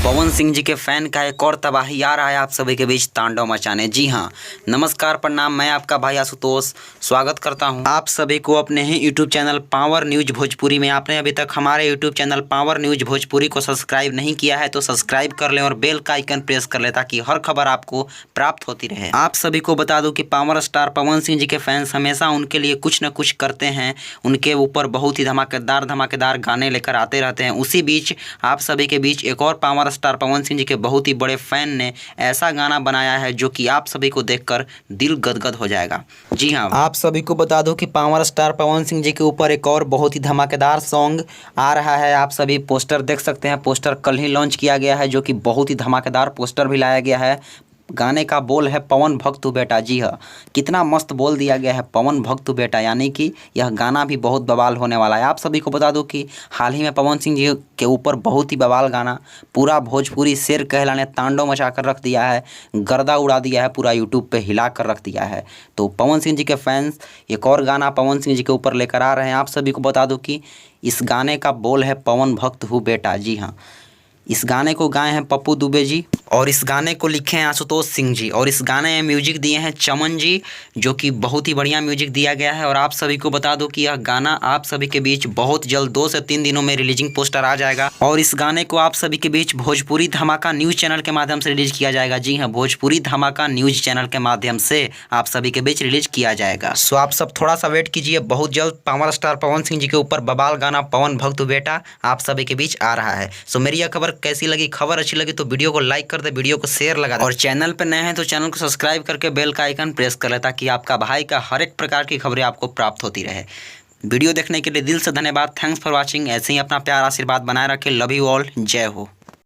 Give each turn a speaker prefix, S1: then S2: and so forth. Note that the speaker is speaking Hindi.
S1: पवन सिंह जी के फैन का एक और तबाही आ रहा है आप सभी के बीच तांडव मचाने। जी हाँ, नमस्कार प्रणाम, मैं आपका भाई आशुतोष स्वागत करता हूं आप सभी को अपने ही YouTube channel Power News Bhojpuri में। आपने अभी तक हमारे YouTube channel Power News Bhojpuri को सब्सक्राइब नहीं किया है तो सब्सक्राइब कर लें और बेल का आइकन प्रेस कर लें ताकि हर खबर आपको प्राप्त होती रहे। आप सभी को बता दूं कि पावर स्टार पवन सिंह जी के फैंस हमेशा उनके लिए कुछ न कुछ करते हैं, उनके ऊपर बहुत ही धमाकेदार गाने लेकर आते रहते हैं। उसी बीच आप सभी के बीच एक और पावर स्टार पवन सिंह जी के बहुत ही बड़े फैन ने ऐसा गाना बनाया है जो कि आप सभी को देखकर दिल गदगद हो जाएगा। जी हाँ, आप सभी को बता दूं कि पावर स्टार पवन सिंह जी के ऊपर एक और बहुत ही धमाकेदार सॉन्ग आ रहा है। आप सभी पोस्टर देख सकते हैं, पोस्टर कल ही लॉन्च किया गया है जो कि बहुत ही धमाकेदार पोस्टर भी लाया गया है। गाने का बोल है पवन भक्त तू बेटा। जी हाँ, कितना मस्त बोल दिया गया है पवन भक्त तू बेटा, यानी कि यह गाना भी बहुत बवाल होने वाला है। आप सभी को बता दूं कि हाल ही में पवन सिंह जी के ऊपर बहुत ही बवाल गाना पूरा भोजपुरी शेर कहला ने तांडव मचा कर रख दिया है, गर्दा उड़ा दिया है, पूरा यूट्यूब पे हिला कर रख दिया है। तो पवन सिंह जी के फैंस एक और गाना पवन सिंह जी के ऊपर लेकर आ रहे हैं। आप सभी को बता दूँ कि इस गाने का बोल है पवन भक्त हूँ बेटा। जी हाँ, इस गाने को गाए हैं पप्पू दुबे जी और इस गाने को लिखे हैं आशुतोष सिंह जी और इस गाने में म्यूजिक दिए हैं चमन जी, जो कि बहुत ही बढ़िया म्यूजिक दिया गया है। और आप सभी को बता दूं कि यह गाना आप सभी के बीच बहुत जल्द 2 से 3 दिनों में रिलीजिंग पोस्टर आ जाएगा और इस गाने को आप सभी के बीच भोजपुरी धमाका न्यूज़ चैनल के माध्यम से रिलीज किया जाएगा। जी हाँ, भोजपुरी धमाका न्यूज़ चैनल के माध्यम से आप सभी के बीच रिलीज किया जाएगा। सो आप सब थोड़ा सा वेट कीजिए, बहुत जल्द पावर स्टार पवन सिंह जी के ऊपर बवाल गाना पवन भक्त बेटा आप सभी के बीच आ रहा है। सो मेरी यह खबर कैसी लगी? खबर अच्छी लगी तो वीडियो को लाइक कर दे, वीडियो को शेयर लगा दे और चैनल पर नए हैं तो चैनल को सब्सक्राइब करके बेल का आइकन प्रेस कर ले ताकि आपका भाई का हर एक प्रकार की खबरें आपको प्राप्त होती रहे। वीडियो देखने के लिए दिल से धन्यवाद। Thanks for watching. ऐसे ही अपना प्यार आशीर्वाद बनाए रखें। Love you all. जय हो।